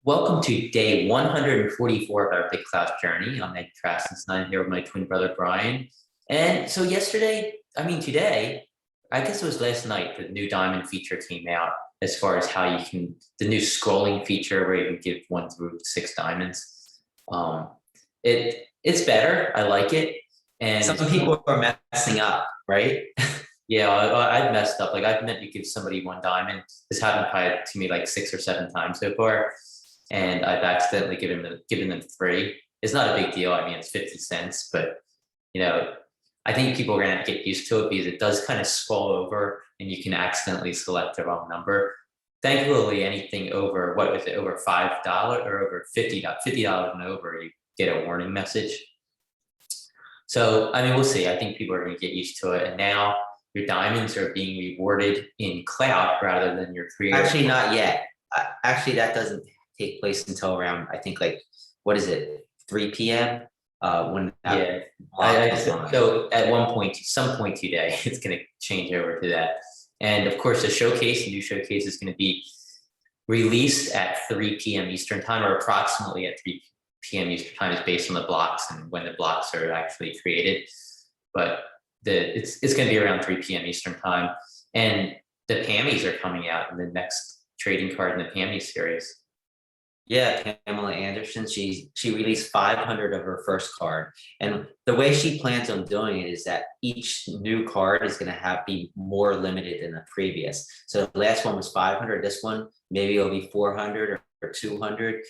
Welcome to day 144 of our BitClout journey. I'm Ed Krasinski. I'm here with my twin brother, Brian. And so today, I guess it was last night, the new diamond feature came out as far as how the new scrolling feature where you can give 1 through 6 diamonds. Um, it's better. I like it. And Some people are messing up, right? yeah, I've messed up. Like I've meant to give somebody 1 diamond. This happened probably to me like 6 or 7 times so far, and I've accidentally given them three. It's not a big deal. I mean, it's 50 cents, but you know, I think people are gonna have to get used to it because it does kind of scroll over, and you can accidentally select the wrong number. Thankfully, anything over what was it over $5 or over $50 and over, you get a warning message. So I mean, we'll see. I think people are going to get used to it, and now your diamonds are being rewarded in cloud rather than your creator. Actually, not yet. Actually, that doesn't take place until around, I think, like, what is it, 3 p.m. When that Yeah. block is on. So at some point today, it's going to change over to that. And of course, the new showcase is going to be released at 3 p.m. Eastern time, or approximately at 3 p.m. Eastern time, is based on the blocks and when the blocks are actually created. But it's going to be around 3 p.m. Eastern time. And the Pammies are coming out in the next trading card in the Pammy series. Yeah, Pamela Anderson, she released 500 of her first card. And the way she plans on doing it is that each new card is going to be more limited than the previous. So the last one was 500. This one, maybe it'll be 400 or 200.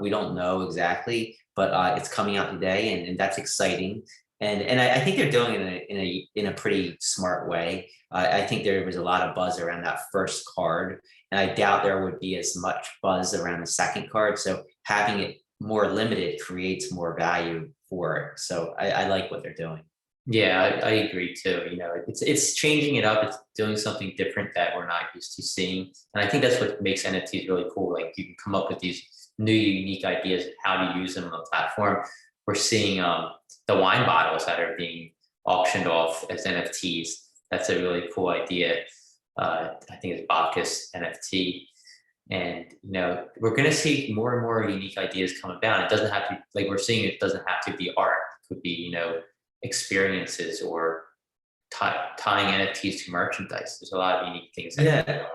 We don't know exactly, but it's coming out today, and that's exciting. And I think they're doing it in a pretty smart way. I think there was a lot of buzz around that first card, and I doubt there would be as much buzz around the second card. So having it more limited creates more value for it. So I like what they're doing. Yeah, I agree too. It's changing it up. It's doing something different that we're not used to seeing, and I think that's what makes NFTs really cool. Like you can come up with these new, unique ideas of how to use them on the platform. We're seeing the wine bottles that are being auctioned off as NFTs. That's a really cool idea. I think it's Bacchus NFT. And we're going to see more and more unique ideas come about. It doesn't have to, like we're seeing, it doesn't have to be art. It could be, experiences or tying NFTs to merchandise. There's a lot of unique things. Yeah.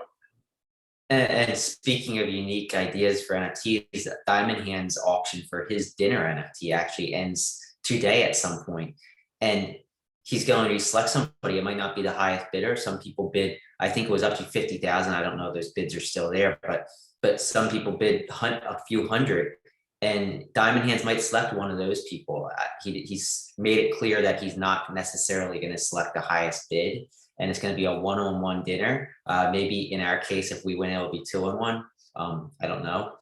And speaking of unique ideas for NFTs, Diamondhands auction for his dinner NFT actually ends today at some point. And he's going to select somebody. It might not be the highest bidder. Some people bid, I think it was up to 50,000. I don't know if those bids are still there, but some people bid a few hundred. And Diamondhands might select one of those people. He's made it clear that he's not necessarily going to select the highest bid, and it's going to be a one-on-one dinner. Maybe in our case, if we win, it'll be 2-on-1. I don't know.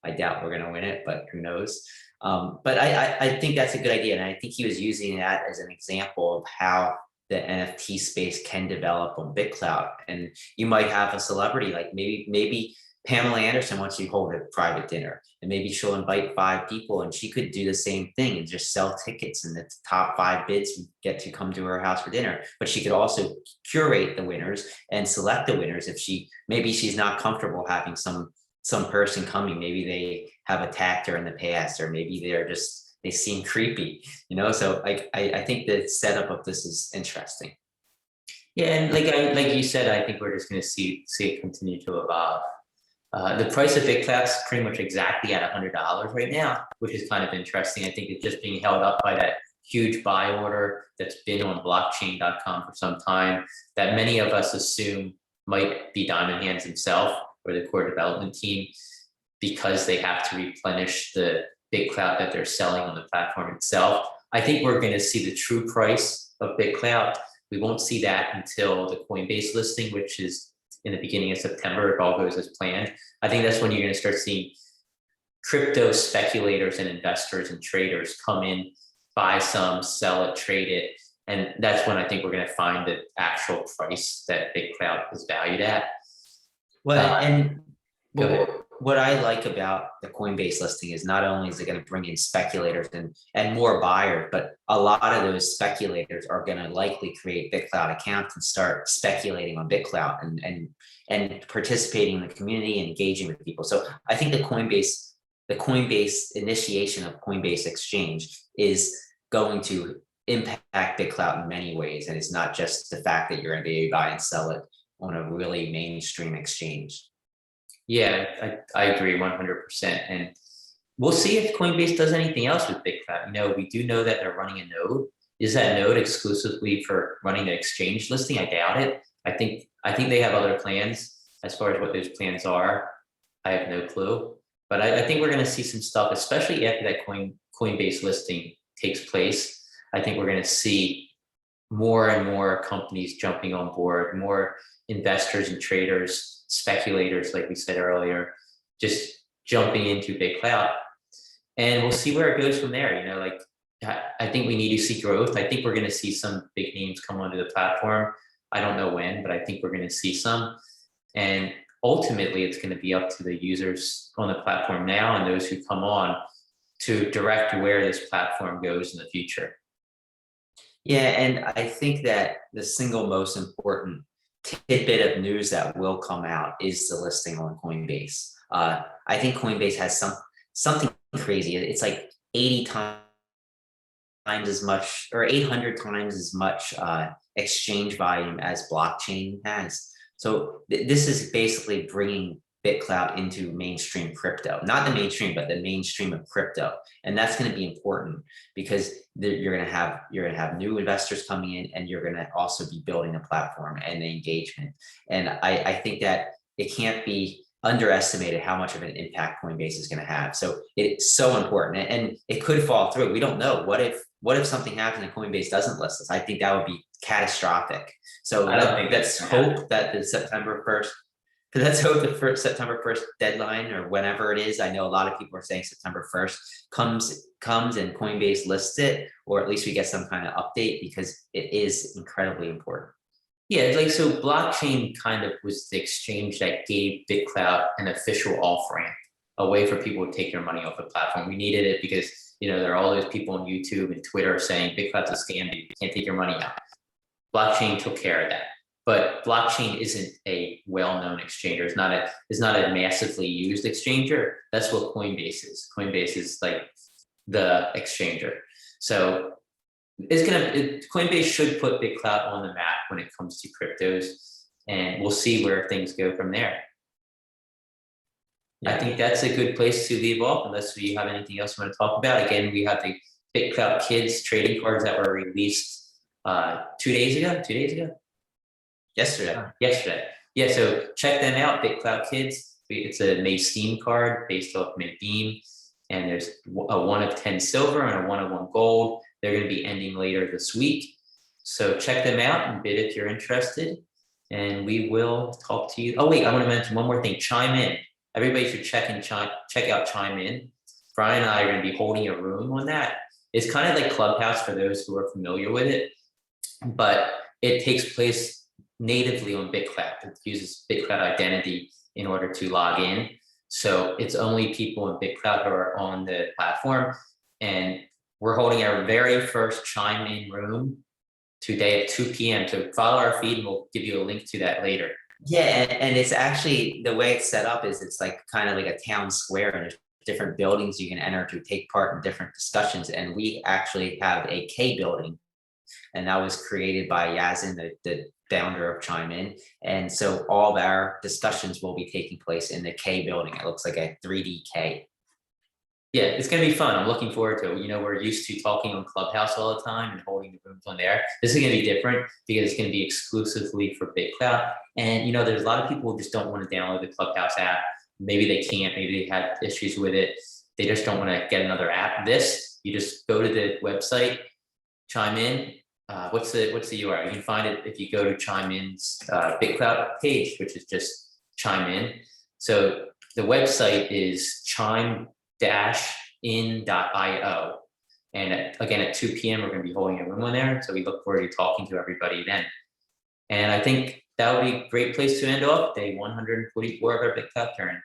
I doubt we're going to win it, but who knows? But I think that's a good idea, and I think he was using that as an example of how the NFT space can develop on BitClout. And you might have a celebrity, like maybe Pamela Anderson wants to hold a private dinner, and maybe she'll invite 5 people, and she could do the same thing and just sell tickets, and the top 5 bids get to come to her house for dinner. But she could also curate the winners and select the winners if maybe she's not comfortable having some person coming. Maybe they have attacked her in the past, or maybe they seem creepy, So I think the setup of this is interesting. Yeah, and like you said, I think we're just going to see it continue to evolve. The price of BitClout's pretty much exactly at $100 right now, which is kind of interesting. I think it's just being held up by that huge buy order that's been on blockchain.com for some time, that many of us assume might be Diamondhands himself or the core development team, because they have to replenish the BitClout that they're selling on the platform itself. I think we're going to see the true price of BitClout. We won't see that until the Coinbase listing, which is in the beginning of September, if all goes as planned. I think that's when you're going to start seeing crypto speculators and investors and traders come in, buy some, sell it, trade it. And that's when I think we're going to find the actual price that BitClout is valued at. Well, and Go ahead. what I like about the Coinbase listing is not only is it going to bring in speculators and more buyers, but a lot of those speculators are going to likely create BitClout accounts and start speculating on BitClout and participating in the community and engaging with people. So I think the Coinbase initiation of Coinbase Exchange is going to impact BitClout in many ways. And it's not just the fact that you're going to be able to buy and sell it on a really mainstream exchange. Yeah, I agree 100%. And we'll see if Coinbase does anything else with BitClout. You know, we do know that they're running a node. Is that node exclusively for running the exchange listing? I doubt it. I think they have other plans. As far as what those plans are, I have no clue. But I think we're going to see some stuff, especially after that Coinbase listing takes place. I think we're going to see more and more companies jumping on board, more investors and traders, speculators, like we said earlier, just jumping into BitClout. And we'll see where it goes from there. You know, like, I think we need to see growth. I think we're going to see some big names come onto the platform. I don't know when, but I think we're going to see some. And ultimately, it's going to be up to the users on the platform now and those who come on to direct where this platform goes in the future. Yeah, and I think that the single most important tidbit of news that will come out is the listing on Coinbase. I think Coinbase has something crazy. It's like 80 times as much or 800 times as much exchange volume as blockchain has. So this is basically bringing BitClout into mainstream crypto, not the mainstream, but the mainstream of crypto. And that's going to be important because you're going to have new investors coming in, and you're going to also be building a platform and the engagement. And I think that it can't be underestimated how much of an impact Coinbase is going to have. So it's so important, and it could fall through. We don't know. What if something happens and Coinbase doesn't list us? I think that would be catastrophic. So let's hope that the September 1st. Let's hope the September 1st deadline, or whenever it is. I know a lot of people are saying September 1st comes and Coinbase lists it, or at least we get some kind of update, because it is incredibly important. Yeah, like, so blockchain kind of was the exchange that gave BitClout an official off-ramp, a way for people to take their money off the platform. We needed it because, you know, there are all those people on YouTube and Twitter saying BitClout's a scam, you can't take your money out. Blockchain took care of that. But blockchain isn't a well-known exchanger. It's not a massively used exchanger. That's what Coinbase is. Coinbase is like the exchanger. So Coinbase should put BitClout on the map when it comes to cryptos, and we'll see where things go from there. Yeah. I think that's a good place to leave off, unless you have anything else you want to talk about. Again, we have the BitClout Kids trading cards that were released 2 days ago. Yesterday. Yeah, so check them out, BitClout Kids. It's a May Steam card based off Mint Beam, and there's a 1 of 10 silver and a 1 of 1 gold. They're going to be ending later this week. So check them out and bid if you're interested. And we will talk to you. Oh, wait, I want to mention one more thing. Chime-in. Everybody should check out Chime-in. Brian and I are going to be holding a room on that. It's kind of like Clubhouse for those who are familiar with it, but it takes place natively on BitClout. It uses BitClout identity in order to log in. So it's only people in BitClout who are on the platform. And we're holding our very first Chime-in room today at 2 p.m. So follow our feed and we'll give you a link to that later. Yeah, and it's actually, the way it's set up is it's like kind of like a town square, and there's different buildings you can enter to take part in different discussions. And we actually have a K building, and that was created by Yazin, the founder of Chime-in. And so all of our discussions will be taking place in the K building. It looks like a 3D K. Yeah, it's going to be fun. I'm looking forward to it. You know, we're used to talking on Clubhouse all the time and holding the rooms on there. This is going to be different because it's going to be exclusively for BitClout. And, you know, there's a lot of people who just don't want to download the Clubhouse app. Maybe they can't. Maybe they have issues with it. They just don't want to get another app. You just go to the website, Chime-in. What's the URL? You can find it if you go to Chime-in's BitClout page, which is just Chime-in. So the website is chime-in.io. And again, at 2 p.m., we're going to be holding a room on there. So we look forward to talking to everybody then. And I think that would be a great place to end off day 144 of our BitClout journey.